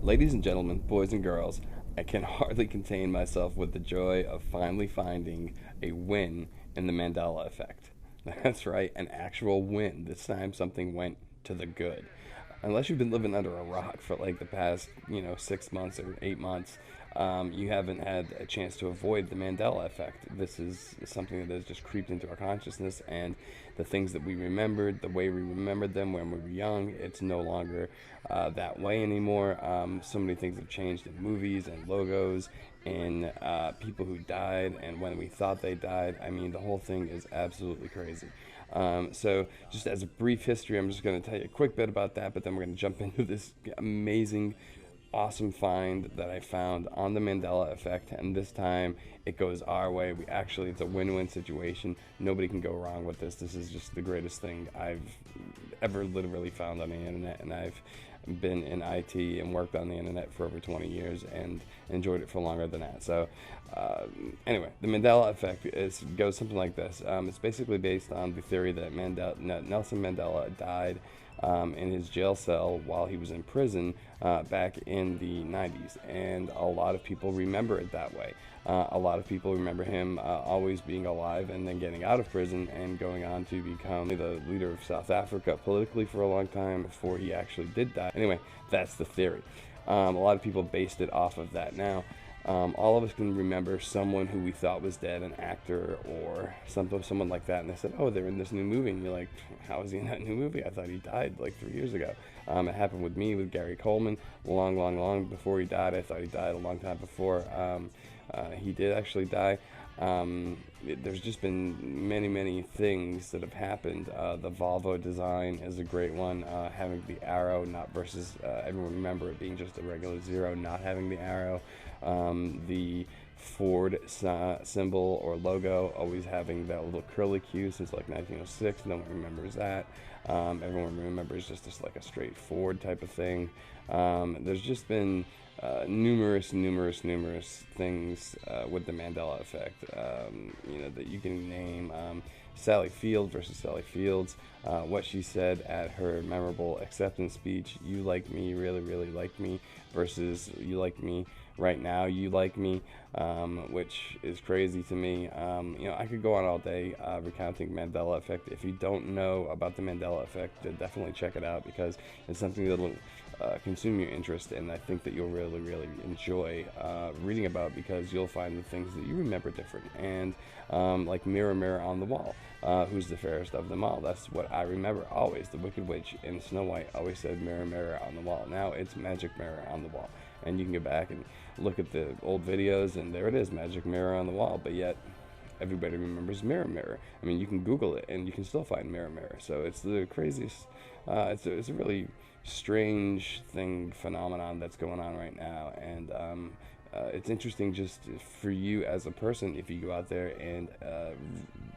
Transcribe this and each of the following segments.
Ladies and gentlemen, boys and girls, I can hardly contain myself with the joy of finally finding a win in the Mandela Effect. That's right, an actual win. This time something went to the good. Unless you've been living under a rock for like the past, 6 months or 8 months, you haven't had a chance to avoid the Mandela effect. This is something that has just creeped into our consciousness, and the things that we remembered, the way we remembered them when we were young, it's no longer that way anymore. So many things have changed in movies and logos, in people who died and when we thought they died. I mean, the whole thing is absolutely crazy. So, just as a brief history, I'm just going to tell you a quick bit about that, but then we're going to jump into this amazing, awesome find that I found on the Mandela Effect, and this time it goes our way. It's a win-win situation. Nobody can go wrong with this. This is just the greatest thing I've ever literally found on the internet, and I've been in IT and worked on the internet for over 20 years and enjoyed it for longer than that. So anyway, the Mandela effect goes something like this. It's basically based on the theory that Nelson Mandela died in his jail cell while he was in prison back in the 90s, and a lot of people remember it that way. A lot of people remember him always being alive and then getting out of prison and going on to become the leader of South Africa politically for a long time before he actually did die. Anyway, that's the theory. A lot of people based it off of that now. All of us can remember someone who we thought was dead, an actor or someone like that, and they said, oh, they're in this new movie, and you're like, how is he in that new movie? I thought he died like 3 years ago. It happened with me, with Gary Coleman, long before he died. I thought he died a long time before he did actually die. There's just been many things that have happened. The Volvo design is a great one, having the arrow, not versus everyone remember it being just a regular zero, not having the arrow. The Ford symbol or logo always having that little curly Q since like 1906. No one remembers that. Everyone remembers just like a straight Ford type of thing. There's just been numerous things with the Mandela effect, that you can name. Sally Field versus Sally Fields, what she said at her memorable acceptance speech, you like me, really like me, versus you like me right now, you like me, which is crazy to me. I could go on all day recounting Mandela effect. If you don't know about the Mandela effect, definitely check it out, because it's something that'll consume your interest, and I think that you'll really enjoy reading about, because you'll find the things that you remember different. And like mirror on the wall, who's the fairest of them all? That's what I remember always. The Wicked Witch in Snow White always said mirror on the wall. Now it's magic mirror on the wall, and you can go back and look at the old videos, and there it is, magic mirror on the wall. But yet everybody remembers mirror. I mean, you can Google it and you can still find mirror. So it's the craziest. It's a really strange phenomenon that's going on right now, and it's interesting just for you as a person, if you go out there and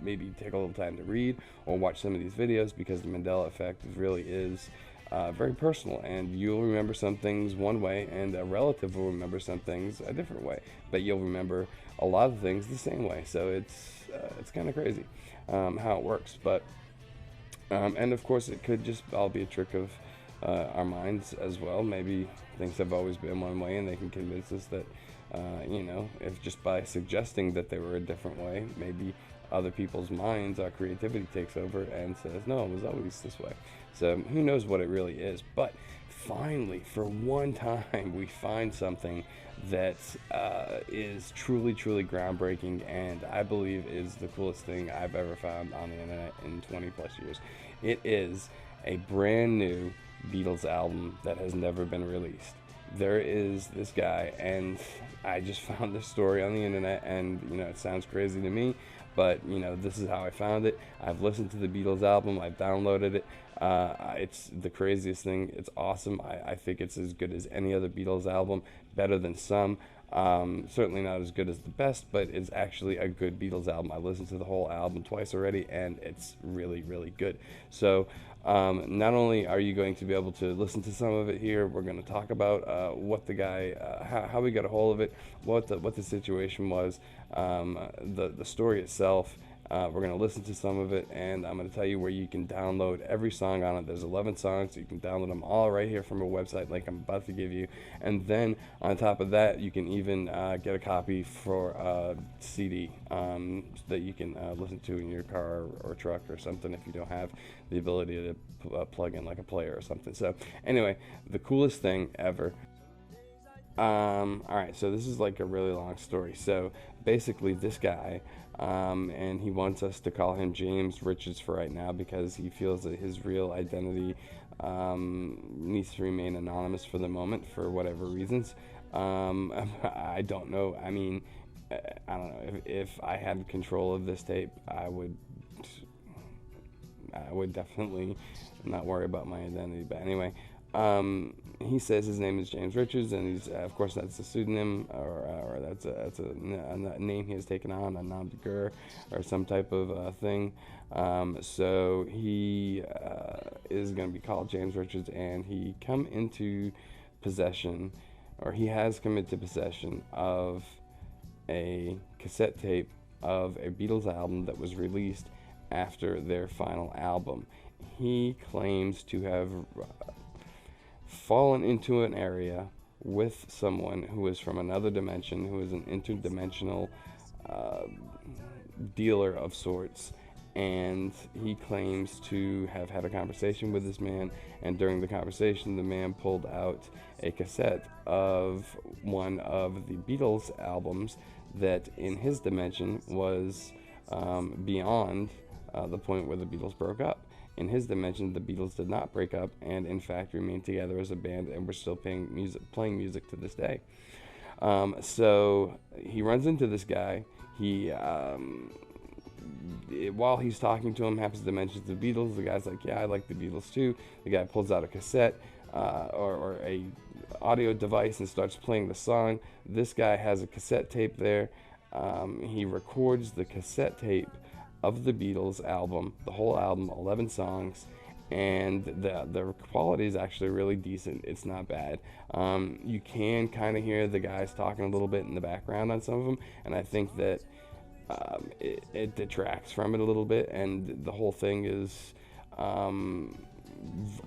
maybe take a little time to read or watch some of these videos, because the Mandela effect really is very personal, and you'll remember some things one way, and a relative will remember some things a different way, but you'll remember a lot of things the same way. So it's kind of crazy how it works. But and of course it could just all be a trick of our minds as well. Maybe things have always been one way, and they can convince us that if just by suggesting that they were a different way, maybe other people's minds, our creativity takes over and says, no, it was always this way. So who knows what it really is. But finally, for one time, we find something that is truly groundbreaking, and I believe is the coolest thing I've ever found on the internet in 20 plus years. It is a brand new Beatles album that has never been released. There is this guy, and I just found this story on the internet, and it sounds crazy to me, but this is how I found it. I've listened to the Beatles album, I've downloaded it. It's the craziest thing. It's awesome. I think it's as good as any other Beatles album, better than some. Certainly not as good as the best, but it's actually a good Beatles album. I listened to the whole album twice already, and it's really good. So not only are you going to be able to listen to some of it here, we're going to talk about what the guy, how we got a hold of it, what the situation was, the story itself, We're going to listen to some of it, and I'm going to tell you where you can download every song on it. There's 11 songs, so you can download them all right here from a website like I'm about to give you. And then on top of that, you can even get a copy for CD that you can listen to in your car or truck or something if you don't have the ability to plug in like a player or something. So anyway, the coolest thing ever. Alright, so this is like a really long story. So basically this guy, and he wants us to call him James Richards for right now because he feels that his real identity needs to remain anonymous for the moment for whatever reasons. I don't know. I mean, I don't know. If I had control of this tape, I would definitely not worry about my identity. But anyway, he says his name is James Richards, and he's of course that's a pseudonym, or that's a name he has taken on, a nom de guerre, or some type of thing. So he is going to be called James Richards, and he come into possession, or he has come into possession of a cassette tape of a Beatles album that was released after their final album. He claims to have fallen into an area with someone who is from another dimension, who is an interdimensional dealer of sorts, and he claims to have had a conversation with this man, and during the conversation the man pulled out a cassette of one of the Beatles albums that in his dimension was beyond the point where the Beatles broke up. In his dimension, the Beatles did not break up, and in fact remained together as a band, and we're still playing music to this day. So he runs into this guy. He, while he's talking to him, happens to mention the Beatles. The guy's like, "Yeah, I like the Beatles too." The guy pulls out a cassette or a audio device and starts playing the song. This guy has a cassette tape there. He records the cassette tape of the Beatles album, the whole album, 11 songs, and the quality is actually really decent. It's not bad. You can kind of hear the guys talking a little bit in the background on some of them, and I think that it detracts from it a little bit, and the whole thing is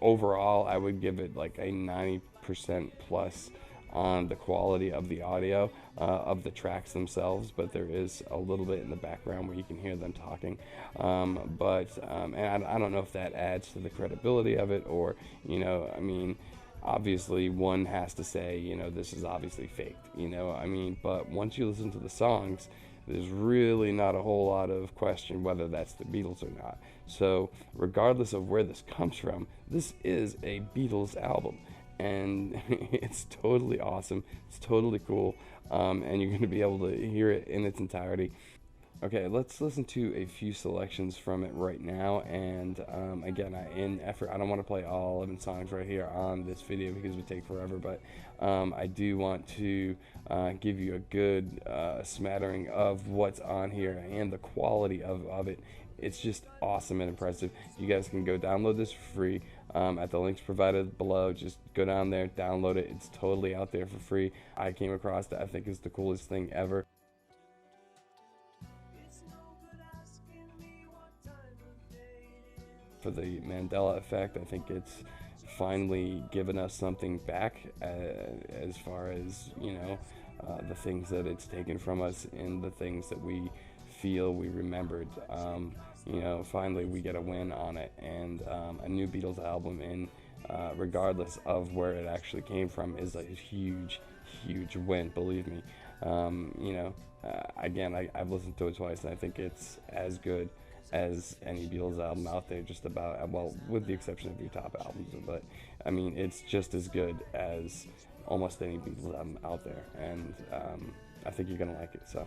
overall I would give it like a 90% plus on the quality of the audio of the tracks themselves, but there is a little bit in the background where you can hear them talking, and I don't know if that adds to the credibility of it, or I mean, obviously one has to say this is obviously faked, I mean, but once you listen to the songs, there's really not a whole lot of question whether that's the Beatles or not. So regardless of where this comes from, this is a Beatles album, and it's totally awesome. It's totally cool, and you're going to be able to hear it in its entirety. Okay, let's listen to a few selections from it right now, and again, I don't want to play all 11 songs right here on this video because it would take forever, but I do want to give you a good smattering of what's on here and the quality of it. It's just awesome and impressive. You guys can go download this for free at the links provided below. Just go down there, download it. It's totally out there for free. I came across that. I think it's the coolest thing ever. For the Mandela Effect, I think it's finally given us something back as far as the things that it's taken from us and the things that we feel we remembered. Finally we get a win on it, and a new Beatles album, and regardless of where it actually came from, is a huge win, believe me. Again, I've listened to it twice, and I think it's as good as any Beatles album out there, just about, well, with the exception of your top albums, but I mean, it's just as good as almost any Beatles album out there, and I think you're gonna like it. So.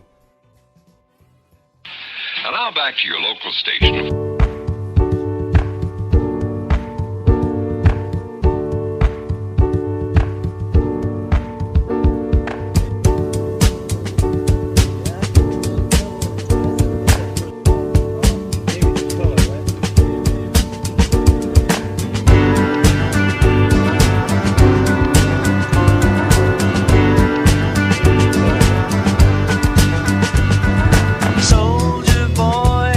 And now back to your local station. Soldier boy,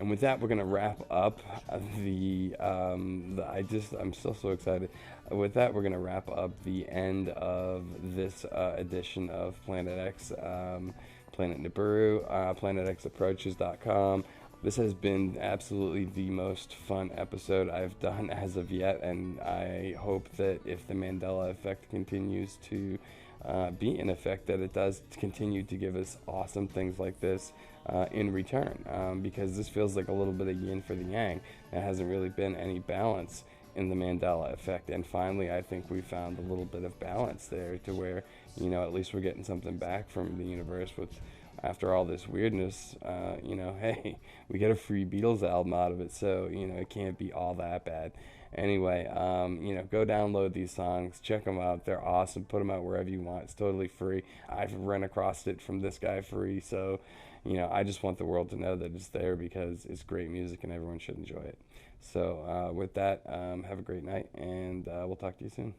And with that, we're gonna wrap up I'm still so excited. With that, we're gonna wrap up the end of this edition of Planet X, Planet Nibiru, PlanetXApproaches.com. This has been absolutely the most fun episode I've done as of yet, and I hope that if the Mandela Effect continues to be in effect, that it does continue to give us awesome things like this in return, because this feels like a little bit of yin for the yang. There hasn't really been any balance in the Mandela Effect, and finally I think we found a little bit of balance there to where, at least we're getting something back from the universe with, after all this weirdness, hey, we get a free Beatles album out of it, so, it can't be all that bad. Anyway, go download these songs, check them out. They're awesome. Put them out wherever you want. It's totally free. I've run across it from this guy free, so, I just want the world to know that it's there because it's great music and everyone should enjoy it. So, with that, have a great night, and we'll talk to you soon.